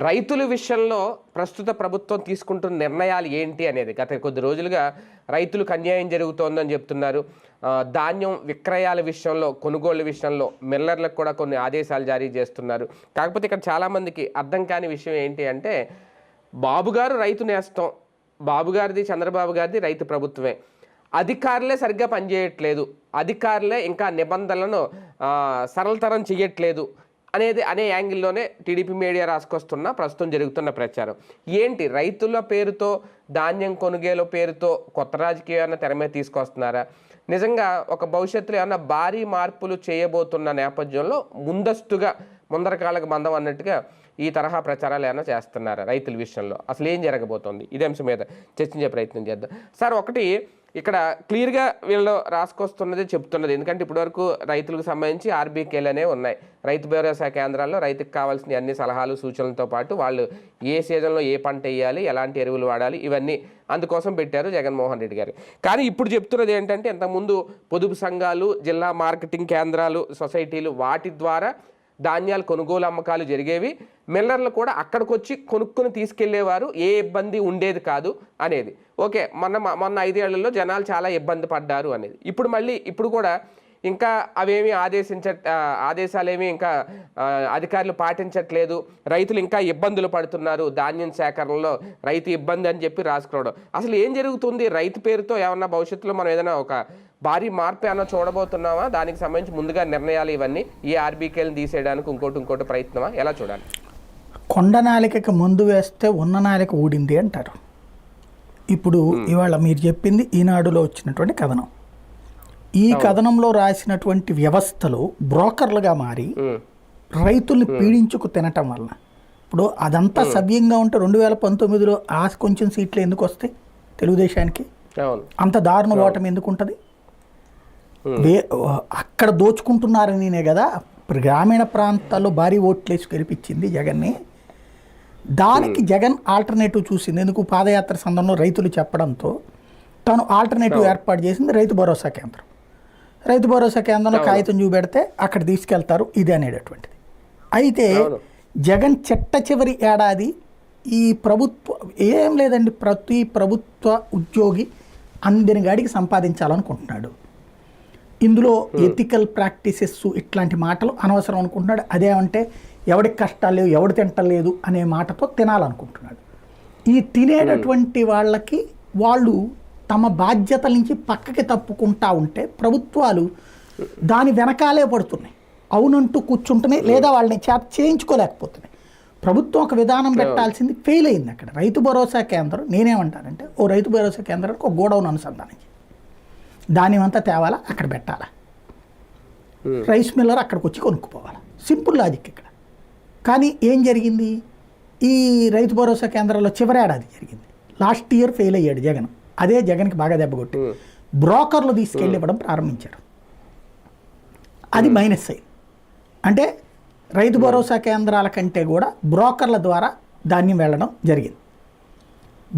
రైతుల విషయంలో ప్రస్తుత ప్రభుత్వం తీసుకుంటున్న నిర్ణయాలు ఏంటి అనేది గత కొద్ది రోజులుగా రైతులకు అన్యాయం జరుగుతోందని చెప్తున్నారు. ధాన్యం విక్రయాల విషయంలో, కొనుగోళ్ల విషయంలో మిల్లర్లకు కూడా కొన్ని ఆదేశాలు జారీ చేస్తున్నారు. కాకపోతే ఇక్కడ చాలామందికి అర్థం కాని విషయం ఏంటి అంటే, బాబు గారు రైతు నేస్తం, బాబు గారిది చంద్రబాబు గారిది రైతు ప్రభుత్వమే, అధికారులే సరిగ్గా పనిచేయట్లేదు, అధికారులే ఇంకా నిబంధనలను సరళతరం చేయట్లేదు అనే యాంగిల్లోనే టీడీపీ మీడియా రాసుకొస్తున్న ప్రస్తుతం జరుగుతున్న ప్రచారం ఏంటి? రైతుల పేరుతో, ధాన్యం కొనుగోలు పేరుతో కొత్త రాజకీయాన్ని తెర మీద తీసుకొస్తున్నారా? నిజంగా ఒక భవిష్యత్తులో ఏమన్నా భారీ మార్పులు చేయబోతున్న నేపథ్యంలో ముందస్తుగా ముందరకాలకు బంధం అన్నట్టుగా ఈ తరహా ప్రచారాలు ఏమైనా చేస్తున్నారా రైతుల విషయంలో? అసలు ఏం జరగబోతోంది? ఇదే అంశం మీద చర్చించే ప్రయత్నం చేద్దాం. సార్, ఒకటి ఇక్కడ క్లియర్గా వీళ్ళు రాసుకొస్తున్నది చెప్తున్నది, ఎందుకంటే ఇప్పటివరకు రైతులకు సంబంధించి ఆర్బీకేలనే ఉన్నాయి. రైతు భరోసా కేంద్రాల్లో రైతుకు కావాల్సిన అన్ని సలహాలు సూచనలతో పాటు వాళ్ళు ఏ సీజన్లో ఏ పంట వేయాలి, ఎలాంటి ఎరువులు వాడాలి, ఇవన్నీ అందుకోసం పెట్టారు జగన్మోహన్ రెడ్డి గారు. కానీ ఇప్పుడు చెప్తున్నది ఏంటంటే, ఇంతకుముందు పొదుపు సంఘాలు, జిల్లా మార్కెటింగ్ కేంద్రాలు, సొసైటీలు, వాటి ద్వారా ధాన్యాలు కొనుగోలు అమ్మకాలు జరిగేవి, మిల్లర్లు కూడా అక్కడికి వచ్చి కొనుక్కొని తీసుకెళ్లేవారు, ఏ ఇబ్బంది ఉండేది కాదు అనేది. ఓకే, మొన్న 5 ఏళ్లలో జనాలు చాలా ఇబ్బంది పడ్డారు అనేది. ఇప్పుడు కూడా ఇంకా అవేమీ ఆదేశాలేమీ ఇంకా అధికారులు పాటించట్లేదు, రైతులు ఇంకా ఇబ్బందులు పడుతున్నారు, ధాన్యం సేకరణలో రైతు ఇబ్బంది అని చెప్పి రాసుకోవడం. అసలు ఏం జరుగుతుంది? రైతు పేరుతో ఏమన్నా భవిష్యత్తులో మనం ఏదైనా ఒక భారీ మార్పు ఏమన్నా చూడబోతున్నామా? దానికి సంబంధించి ముందుగా నిర్ణయాలు ఇవన్నీ ఈ ఆర్బీకేలను తీసేయడానికి ఇంకోటి ప్రయత్నమా? ఎలా చూడాలి? కొండ నాలికకి మందు వేస్తే ఉన్న నాలిక ఊడింది అంటారు. ఇప్పుడు ఇవాళ మీరు చెప్పింది ఈనాడులో వచ్చినటువంటి కథనం. ఈ కథనంలో రాసినటువంటి వ్యవస్థలు బ్రోకర్లుగా మారి రైతుల్ని పీడించుకు తినటం వలన ఇప్పుడు అదంతా సవ్యంగా ఉంటే 2019లో కొంచెం సీట్లు ఎందుకు వస్తాయి తెలుగుదేశానికి? అంత దారుణ ఓటమి ఎందుకు ఉంటుంది? అక్కడ దోచుకుంటున్నారనినే కదా గ్రామీణ ప్రాంతాల్లో భారీ ఓట్లేసి గెలిపించింది జగన్ని. దానికి జగన్ ఆల్టర్నేటివ్ చూసింది. ఎందుకు? పాదయాత్ర సందర్భంలో రైతులు చెప్పడంతో తను ఆల్టర్నేటివ్ ఏర్పాటు చేసింది రైతు భరోసా కేంద్రం. రైతు భరోసా కేంద్రంలో కాగితం చూపెడితే అక్కడ తీసుకెళ్తారు, ఇది అనేటటువంటిది. అయితే జగన్ చివరి ఏడాది ఈ ఏం లేదండి, ప్రతి ప్రభుత్వ ఉద్యోగి అందిన గాడికి సంపాదించాలనుకుంటున్నాడు. ఇందులో ఎథికల్ ప్రాక్టీసెస్ ఇట్లాంటి మాటలు అనవసరం అనుకుంటున్నాడు. అదేమంటే ఎవడికి కష్టాలు లేవు, ఎవడు తింటలేదు అనే మాటతో తినాలనుకుంటున్నాడు. ఈ తినేటటువంటి వాళ్ళు తమ బాధ్యతల నుంచి పక్కకి తప్పుకుంటా ఉంటే ప్రభుత్వాలు దాని వెనకాలే పడుతున్నాయి, అవునంటూ కూర్చుంటున్నాయి, లేదా వాళ్ళని చేయించుకోలేకపోతున్నాయి. ప్రభుత్వం ఒక విధానం పెట్టాల్సింది ఫెయిల్ అయింది. అక్కడ రైతు భరోసా కేంద్రం నేనేమంటానంటే, రైతు భరోసా కేంద్రానికి ఒక గోడౌన్ అనుసంధానం, దానివంతా తేవాలా, అక్కడ పెట్టాలా, రైస్ మిల్లర్ అక్కడికి వచ్చి కొనుక్కుపోవాలా, సింపుల్ లాజిక్ ఇక్కడ. కానీ ఏం జరిగింది? ఈ రైతు భరోసా కేంద్రాల్లో చివరి ఏడాది జరిగింది. లాస్ట్ ఇయర్ ఫెయిల్ అయ్యాడు జగన్. అదే జగన్కి బాగా దెబ్బ కొట్టి బ్రోకర్లు తీసుకెళ్ళి ఇవ్వడం ప్రారంభించారు. అది మైనస్ అయింది. అంటే రైతు భరోసా కేంద్రాల కంటే కూడా బ్రోకర్ల ద్వారా ధాన్యం వెళ్ళడం జరిగింది.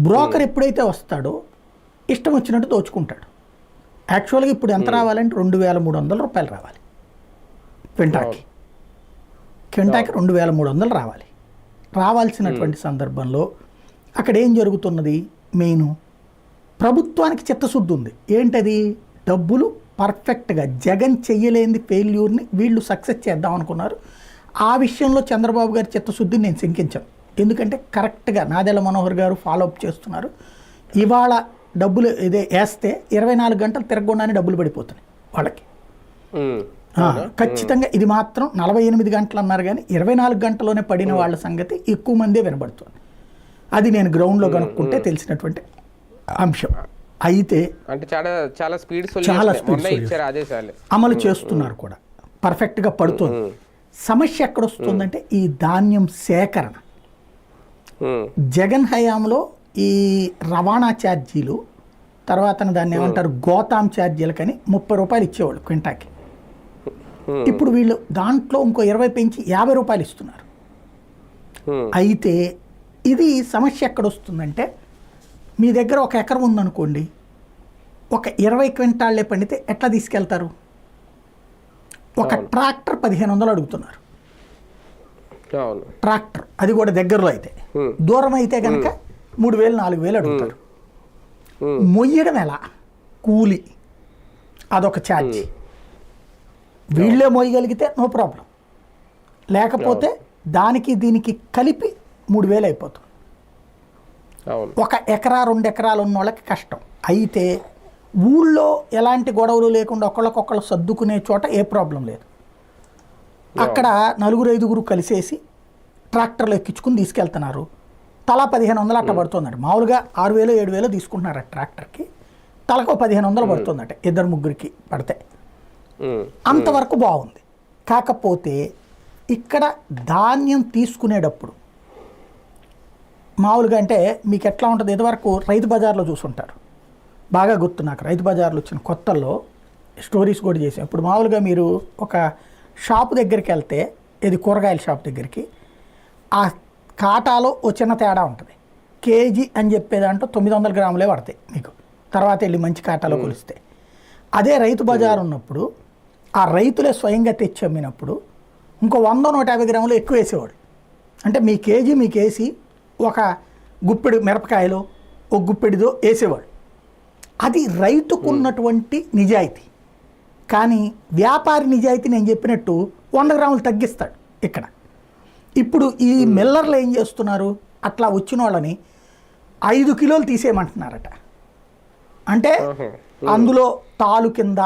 బ్రోకర్ ఎప్పుడైతే వస్తాడో ఇష్టం వచ్చినట్టు దోచుకుంటాడు. యాక్చువల్గా ఇప్పుడు ఎంత రావాలంటే 2300 రూపాయలు రావాలి క్వింటాకి. 2300 రావాలి. రావాల్సినటువంటి సందర్భంలో అక్కడ ఏం జరుగుతున్నది? మెయిన్ ప్రభుత్వానికి చిత్తశుద్ధి ఉంది. ఏంటది? డబ్బులు పర్ఫెక్ట్గా జగన్ చెయ్యలేని ఫెయిల్యూర్ని వీళ్ళు సక్సెస్ చేద్దాం అనుకున్నారు. ఆ విషయంలో చంద్రబాబు గారి చిత్తశుద్ధిని నేను శంకించాను. ఎందుకంటే కరెక్ట్గా నాదెళ్ల మనోహర్ గారు ఫాలోఅప్ చేస్తున్నారు. ఇవాళ డబ్బులు ఇదే వేస్తే 24 గంటలు తిరగకుండానే డబ్బులు పడిపోతున్నాయి వాళ్ళకి. ఖచ్చితంగా ఇది మాత్రం 48 గంటలు అన్నారు, కానీ 24 గంటలోనే పడిన వాళ్ళ సంగతి ఎక్కువ మందే వినబడుతుంది. అది నేను గ్రౌండ్లో కనుక్కుంటే తెలిసినటువంటి అంశం. అయితే చాలా స్పీడ్ అమలు చేస్తున్నారు కూడా, పర్ఫెక్ట్గా పడుతుంది. సమస్య ఎక్కడొస్తుందంటే ఈ ధాన్యం సేకరణ. జగన్ హయాంలో ఈ రవాణా ఛార్జీలు, తర్వాత దాన్ని ఏమంటారు గోతాం ఛార్జీలకని 30 రూపాయలు ఇచ్చేవాళ్ళు క్వింటాకి. ఇప్పుడు వీళ్ళు దాంట్లో ఇంకో 20 పెంచి 50 రూపాయలు ఇస్తున్నారు. అయితే ఇది సమస్య ఎక్కడొస్తుందంటే, మీ దగ్గర 1 ఎకరం ఉందనుకోండి, ఒక 20 క్వింటాళ్ళే పండితే ఎట్లా తీసుకెళ్తారు? ఒక ట్రాక్టర్ 1500 అడుగుతున్నారు. ట్రాక్టర్ అది కూడా దగ్గరలో అయితే. దూరం అయితే కనుక 3,000 4,000 అడుగుతారు. మొయ్యడం ఎలా, కూలి అదొక ఛార్జ్. వీళ్ళే మోయగలిగితే నో ప్రాబ్లం, లేకపోతే దానికి దీనికి కలిపి 3,000 అయిపోతుంది. ఒక ఎకరా 2 ఎకరాలు ఉన్న వాళ్ళకి కష్టం. అయితే ఊళ్ళో ఎలాంటి గొడవలు లేకుండా ఒకళ్ళకొకళ్ళు సర్దుకునే చోట ఏ ప్రాబ్లం లేదు. అక్కడ 4-5 కలిసేసి ట్రాక్టర్లు ఎక్కించుకుని తీసుకెళ్తున్నారు. తలా 1,500 అట్ట పడుతుందట. మామూలుగా 6,000-7,000 తీసుకుంటున్నారు ట్రాక్టర్కి, తలకు 1,500 పడుతుందట 2-3 పడితే. అంతవరకు బాగుంది. కాకపోతే ఇక్కడ ధాన్యం తీసుకునేటప్పుడు మామూలుగా అంటే మీకు ఎట్లా ఉంటుంది, ఇదివరకు రైతు బజార్లో చూసుంటారు, బాగా గుర్తు నాకు. రైతు బజార్లో వచ్చిన కొత్తల్లో స్టోరీస్ కూడా చేసాం. ఇప్పుడు మామూలుగా మీరు ఒక షాపు దగ్గరికి వెళ్తే, ఇది కూరగాయల షాప్ దగ్గరికి, ఆ కాటాలో ఓ చిన్న తేడా ఉంటుంది. కేజీ అని చెప్పేదాంట్లో 900 గ్రాములే పడతాయి మీకు, తర్వాత వెళ్ళి మంచి కాటాలో కొలిస్తే. అదే రైతు బజార్ ఉన్నప్పుడు ఆ రైతులే స్వయంగా తెచ్చి అమ్మినప్పుడు ఇంకో 100-150 గ్రాములు ఎక్కువ వేసేవాడు. అంటే మీ కేజీ మీకు వేసి ఒక గుప్పెడు మిరపకాయలో ఒక గుప్పెడిదో వేసేవాడు. అది రైతుకున్నటువంటి నిజాయితీ. కానీ వ్యాపారి నిజాయితీ నేను చెప్పినట్టు 100 గ్రాములు తగ్గిస్తాడు ఇక్కడ. ఇప్పుడు ఈ మిల్లర్లు ఏం చేస్తున్నారు, అట్లా వచ్చిన వాళ్ళని 5 కిలోలు తీసేయమంటున్నారట. అంటే అందులో తాలు కింద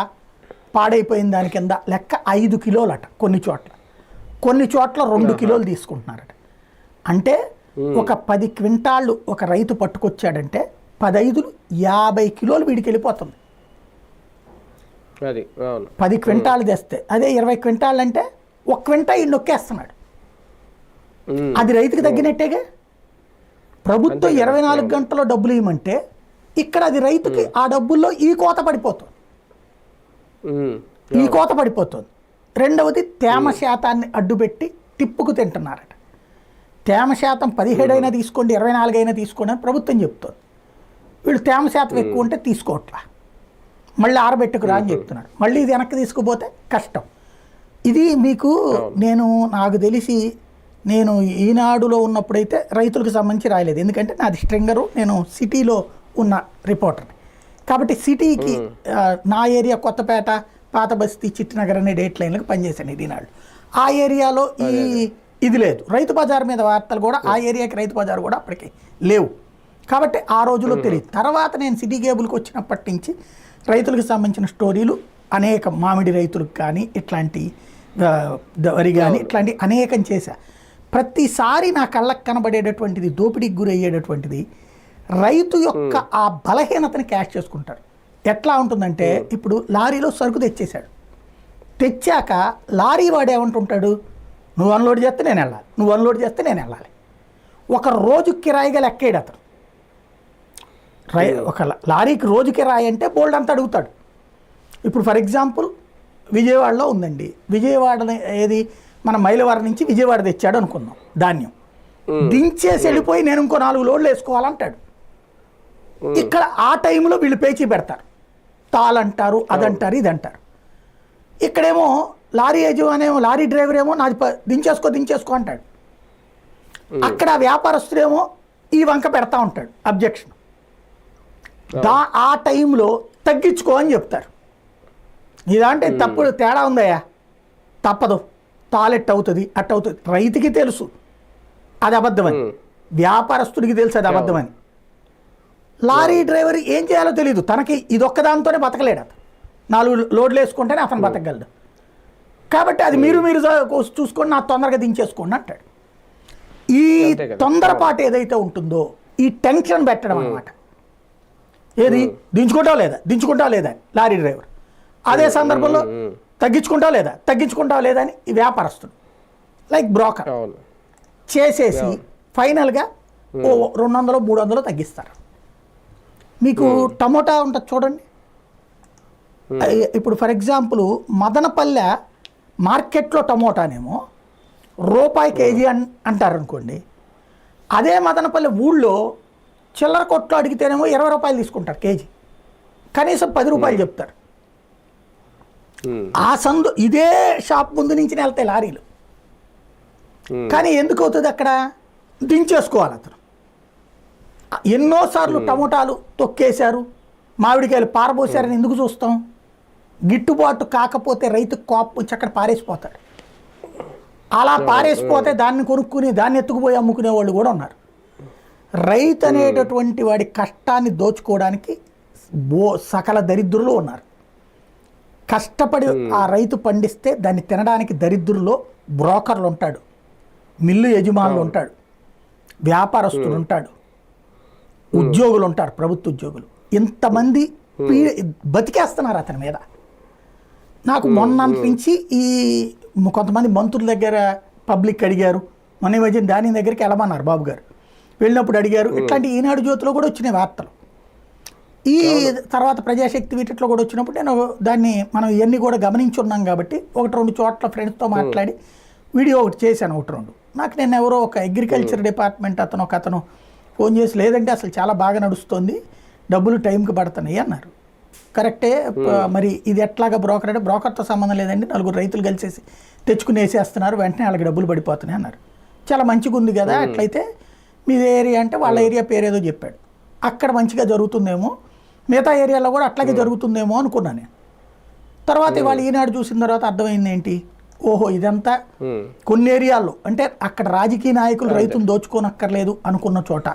పాడైపోయిన దాని కింద లెక్క 5 కిలోలట. కొన్ని చోట్ల 2 కిలోలు తీసుకుంటున్నారట. అంటే ఒక 10 క్వింటాళ్ళు ఒక రైతు పట్టుకొచ్చాడంటే 10 50 కిలోలు వీడికి వెళ్ళిపోతుంది. 10 క్వింటాలు తెస్తే అదే 20 క్వింటాలు అంటే 1 క్వింటా ఈ నొక్కేస్తున్నాడు. అది రైతుకి తగ్గినట్టేగా. ప్రభుత్వం 24 గంటల్లో డబ్బులు ఇవ్వమంటే ఇక్కడ అది రైతుకి ఆ డబ్బుల్లో ఈ కోత పడిపోతుంది. రెండవది తేమ శాతాన్ని అడ్డుపెట్టి టిప్పుకు తింటున్నారట. తేమ శాతం 17 అయినా తీసుకోండి, 24 అయినా తీసుకోండి అని ప్రభుత్వం చెప్తుంది. వీళ్ళు తేమ శాతం ఎక్కువ ఉంటే తీసుకోవట్లా, మళ్ళీ ఆరబెట్టుకురా అని చెప్తున్నాడు. మళ్ళీ ఇది వెనక్కి తీసుకుపోతే కష్టం. ఇది మీకు నాకు తెలిసి నేను ఈనాడులో ఉన్నప్పుడైతే రైతులకు సంబంధించి రాయలేదు, ఎందుకంటే నాది స్ట్రింగరు, నేను సిటీలో ఉన్న రిపోర్టర్ని. కాబట్టి సిటీకి నా ఏరియా కొత్తపేట, పాత బస్తీ, చిట్టినగర్ అనే డేట్ లైన్లకు పనిచేశాను ఈనాడు. ఆ ఏరియాలో ఇది లేదు. రైతు బజార్ మీద వార్తలు కూడా ఆ ఏరియాకి రైతు బజార్ కూడా అప్పటికి లేవు. కాబట్టి ఆ రోజుల్లో తెలియదు. తర్వాత నేను సిటీ కేబుల్కి వచ్చినప్పటి నుంచి రైతులకు సంబంధించిన స్టోరీలు అనేక, మామిడి రైతులకు కానీ ఇట్లాంటి వరి కానీ ఇట్లాంటి అనేకం చేశా. ప్రతిసారి నా కళ్ళకు కనబడేటటువంటిది, దోపిడీకి గురయ్యేటటువంటిది రైతు యొక్క ఆ బలహీనతని క్యాష్ చేసుకుంటారు. ఎట్లా ఉంటుందంటే, ఇప్పుడు లారీలో సరుకు తెచ్చాక లారీ వాడు ఏమంటుంటాడు, నువ్వు అన్లోడ్ చేస్తే నేను వెళ్ళాలి, నువ్వు అన్లోడ్ చేస్తే నేను వెళ్ళాలి. ఒక రోజు కిరాయిగా లెక్కేడు అతను. ఒక లారీకి రోజు కిరాయి అంటే బోల్డ్ అంతా అడుగుతాడు. ఇప్పుడు ఫర్ ఎగ్జాంపుల్ విజయవాడలో ఉందండి, విజయవాడ ఏది మన మైలవరం నుంచి విజయవాడ తెచ్చాడు అనుకుందాం, ధాన్యం దించేసి వెళ్ళిపోయి నేను ఇంకో 4 లోడ్లు వేసుకోవాలంటాడు. ఇక్కడ ఆ టైంలో వీళ్ళు పేచీ పెడతారు, తాళంటారు, అదంటారు, ఇదంటారు. ఇక్కడేమో లారీ యజమానేమో, లారీ డ్రైవర్ ఏమో నాది దించేసుకో అంటాడు. అక్కడ వ్యాపారస్తుడేమో ఈ వంక పెడతా ఉంటాడు, అబ్జెక్షన్. ఆ టైంలో తగ్గించుకో అని చెప్తారు. ఇదంటే తప్పుడు తేడా ఉందయ్యా, తప్పదు, తాలెట్ అవుతుంది, అట్టవుతుంది. రైతుకి తెలుసు అది అబద్ధమని, వ్యాపారస్తుడికి తెలుసు అది అబద్ధమని. లారీ డ్రైవర్ ఏం చేయాలో తెలియదు, తనకి ఇదొక్కదాంతోనే బతకలేడు. అతను 4 లోడ్లు వేసుకుంటేనే అతను బతకగలడు. కాబట్టి అది మీరు చూసుకొని నా తొందరగా దించేసుకోండి అంటాడు. ఈ తొందరపాటు ఏదైతే ఉంటుందో, ఈ టెన్షన్ పెట్టడం అన్నమాట. ఏది దించుకుంటావు లేదా లారీ డ్రైవర్. అదే సందర్భంలో తగ్గించుకుంటావు లేదా అని ఈ వ్యాపారస్తుడు లైక్ బ్రోకర్ చేసేసి ఫైనల్గా 200-300 తగ్గిస్తారు. మీకు టమోటా ఉంటుంది చూడండి. ఇప్పుడు ఫర్ ఎగ్జాంపుల్ మదనపల్లె మార్కెట్లో టమోటానేమో రూపాయి కేజీ అంటారు అనుకోండి. అదే మదనపల్లె ఊళ్ళో చిల్లర కొట్లో అడిగితేనేమో 20 రూపాయలు తీసుకుంటారు కేజీ, కనీసం 10 రూపాయలు చెప్తారు. ఆ సందు ఇదే షాప్ ముందు నుంచి వెళ్తాయి లారీలు. కానీ ఎందుకు అవుతుంది అక్కడ, దించేసుకోవాలి అతను. ఎన్నోసార్లు టమోటాలు తొక్కేశారు, మామిడికాయలు పారబోసారని ఎందుకు చూస్తాం? గిట్టుబాటు కాకపోతే రైతు కోపం వచ్చి అక్కడ పారేసిపోతాడు. అలా పారేసిపోతే దాన్ని కొనుక్కుని దాన్ని ఎత్తుకుపోయి అమ్ముకునే వాళ్ళు కూడా ఉన్నారు. రైతు అనేటటువంటి వాడి కష్టాన్ని దోచుకోవడానికి సకల దరిద్రులు ఉన్నారు. కష్టపడి ఆ రైతు పండిస్తే దాన్ని తినడానికి దరిద్రుల్లో బ్రోకర్లు ఉంటాడు, మిల్లు యజమానులు ఉంటాడు, వ్యాపారస్తులు ఉంటాడు, ఉద్యోగులు ఉంటారు, ప్రభుత్వ ఉద్యోగులు. ఇంతమంది బతికేస్తున్నారు అతని మీద. నాకు మొన్న అనిపించి ఈ కొంతమంది మంత్రుల దగ్గర పబ్లిక్ అడిగారు, మొన్న మధ్య దాని దగ్గరికి వెళ్ళమన్నారు బాబు గారు, వెళ్ళినప్పుడు అడిగారు. ఇట్లాంటి ఈనాడు జ్యోతిలో కూడా వచ్చినాయి వార్తలు. ఈ తర్వాత ప్రజాశక్తి వీటిలో కూడా వచ్చినప్పుడు నేను దాన్ని మనం ఇవన్నీ కూడా గమనించి ఉన్నాం కాబట్టి 1-2 చోట్ల ఫ్రెండ్స్తో మాట్లాడి వీడియో ఒకటి చేశాను. 1-2 నాకు నేను ఎవరో ఒక అగ్రికల్చర్ డిపార్ట్మెంట్ అతను ఫోన్ చేసి, లేదంటే అసలు చాలా బాగా నడుస్తుంది, డబ్బులు టైంకి పడుతున్నాయి అన్నారు. కరెక్టే, మరి ఇది ఎట్లాగా బ్రోకర్ అంటే, బ్రోకర్తో సంబంధం లేదండి, 4 రైతులు కలిసేసి తెచ్చుకుని వేసేస్తున్నారు, వెంటనే వాళ్ళకి డబ్బులు పడిపోతున్నాయి అన్నారు. చాలా మంచిగా ఉంది కదా, అట్లయితే మీది ఏరియా అంటే వాళ్ళ ఏరియా పేరేదో చెప్పాడు. అక్కడ మంచిగా జరుగుతుందేమో, మిగతా ఏరియాలో కూడా అట్లాగే జరుగుతుందేమో అనుకున్నాను నేను. తర్వాత ఇవాళ ఈనాడు చూసిన తర్వాత అర్థమైంది ఏంటి, ఓహో ఇదంతా కొన్ని ఏరియాల్లో అంటే అక్కడ రాజకీయ నాయకులు రైతులు దోచుకోనక్కర్లేదు అనుకున్న చోట,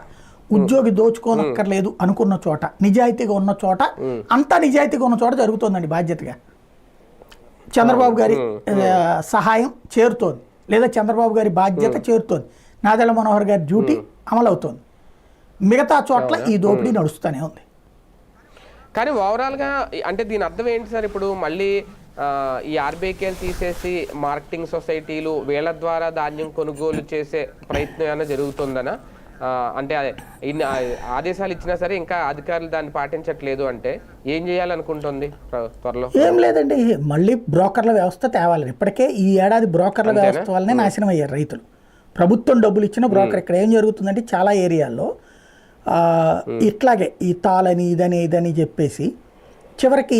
ఉద్యోగి దోచుకోనక్కర్లేదు అనుకున్న చోట, నిజాయితీగా ఉన్న చోట, అంతా నిజాయితీగా ఉన్న చోట జరుగుతుందండి. బాధ్యతగా చంద్రబాబు గారి సహాయం చేరుతోంది, లేదా చంద్రబాబు గారి బాధ్యత చేరుతోంది, నాదెళ్ల మనోహర్ గారి డ్యూటీ అమలవుతోంది. మిగతా చోట్ల ఈ దోపిడీ నడుస్తూనే ఉంది. కానీ ఓవరాల్గా అంటే దీని అర్థం ఏంటి సార్? ఇప్పుడు మళ్ళీ ఈ ఆర్బీకేలు తీసేసి మార్కెటింగ్ సొసైటీలు వీళ్ళ ద్వారా ధాన్యం కొనుగోలు చేసే ప్రయత్నం ఏమైనా జరుగుతుందనా? అంటే ఇన్ని ఆదేశాలు ఇచ్చినా సరే ఇంకా అధికారులు దాన్ని పాటించట్లేదు అంటే ఏం చేయాలనుకుంటుంది త్వరలో? ఏం లేదండి, మళ్ళీ బ్రోకర్ల వ్యవస్థ తేవాలని. ఇప్పటికే ఈ ఏడాది బ్రోకర్ల వ్యవస్థ వల్లనే నాశనం అయ్యారు రైతులు. ప్రభుత్వం డబ్బులు ఇచ్చిన బ్రోకర్. ఇక్కడ ఏం జరుగుతుందంటే చాలా ఏరియాల్లో ఇట్లాగే ఈ తాళని ఇదని చెప్పేసి చివరికి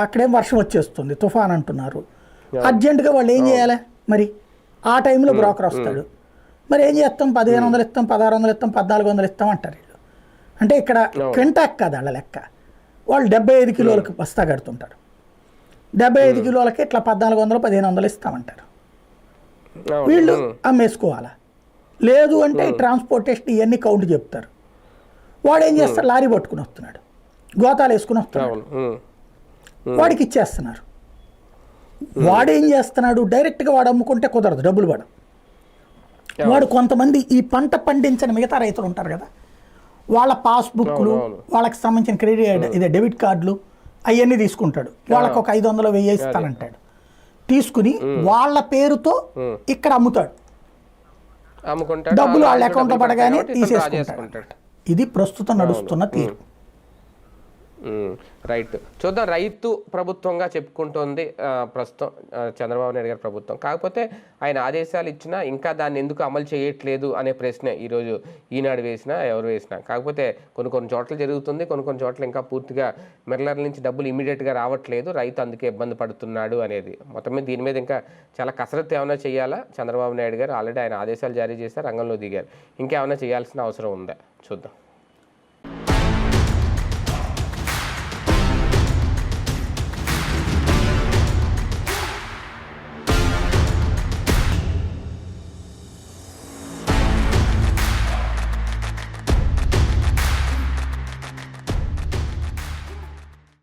అక్కడేం వర్షం వచ్చేస్తుంది, తుఫాన్ అంటున్నారు. అర్జెంటుగా వాళ్ళు ఏం చేయాలి మరి? ఆ టైంలో బ్రోకర్ వస్తాడు, మరి ఏం చేస్తాం, 1500 ఇస్తాం, 1600 ఇస్తాం, 1400 ఇస్తాం అంటారు వీళ్ళు. అంటే ఇక్కడ క్వింటాక్ కాదు వాళ్ళ లెక్క. వాళ్ళు 75 కిలోలకు బస్తా కడుతుంటారు, 75 కిలోలకి ఇట్లా 1400 1500 ఇస్తామంటారు. వీళ్ళు అమ్మేసుకోవాలా? లేదు అంటే ట్రాన్స్పోర్టేషన్ ఇవన్నీ కౌంట్ చెప్తారు. వాడు ఏం చేస్తాడు, లారీ పట్టుకుని వస్తున్నాడు, గోతాలు వేసుకుని వస్తున్నాడు, వాడికి ఇచ్చేస్తున్నారు. వాడు ఏం చేస్తున్నాడు, డైరెక్ట్గా వాడు అమ్ముకుంటే కుదరదు, డబ్బులు పడవు. వాడు కొంతమంది ఈ పంట పండించని మిగతా రైతులు ఉంటారు కదా, వాళ్ళ పాస్బుక్లు, వాళ్ళకి సంబంధించిన క్రెడిట్ డెబిట్ కార్డులు అవన్నీ తీసుకుంటాడు. వాళ్ళకి ఒక 500 1000 ఇస్తానంటాడు. తీసుకుని వాళ్ళ పేరుతో ఇక్కడ అమ్ముతాడు, డబ్బులు వాళ్ళ అకౌంట్లో పడగానే తీసేసుకుంటాడు. ఇది ప్రస్తుతం నడుస్తున్న తీరు. రైట్, చూద్దాం. రైతు ప్రభుత్వంగా చెప్పుకుంటోంది ప్రస్తుతం చంద్రబాబు నాయుడు గారి ప్రభుత్వం. కాకపోతే ఆయన ఆదేశాలు ఇచ్చినా ఇంకా దాన్ని ఎందుకు అమలు చేయట్లేదు అనే ప్రశ్నే ఈరోజు ఈనాడు వేసినా ఎవరు వేసినా. కాకపోతే కొన్ని చోట్ల జరుగుతుంది, కొన్ని చోట్ల ఇంకా పూర్తిగా మిర్లర్ల నుంచి డబ్బులు ఇమీడియట్గా రావట్లేదు, రైతు అందుకే ఇబ్బంది పడుతున్నాడు అనేది. మొత్తం మీద దీని మీద ఇంకా చాలా కసరత్తు ఏమైనా చేయాలా? చంద్రబాబు నాయుడు గారు ఆల్రెడీ ఆయన ఆదేశాలు జారీ చేశారు, రంగంలో దిగారు. ఇంకేమైనా చేయాల్సిన అవసరం ఉందా? చూద్దాం.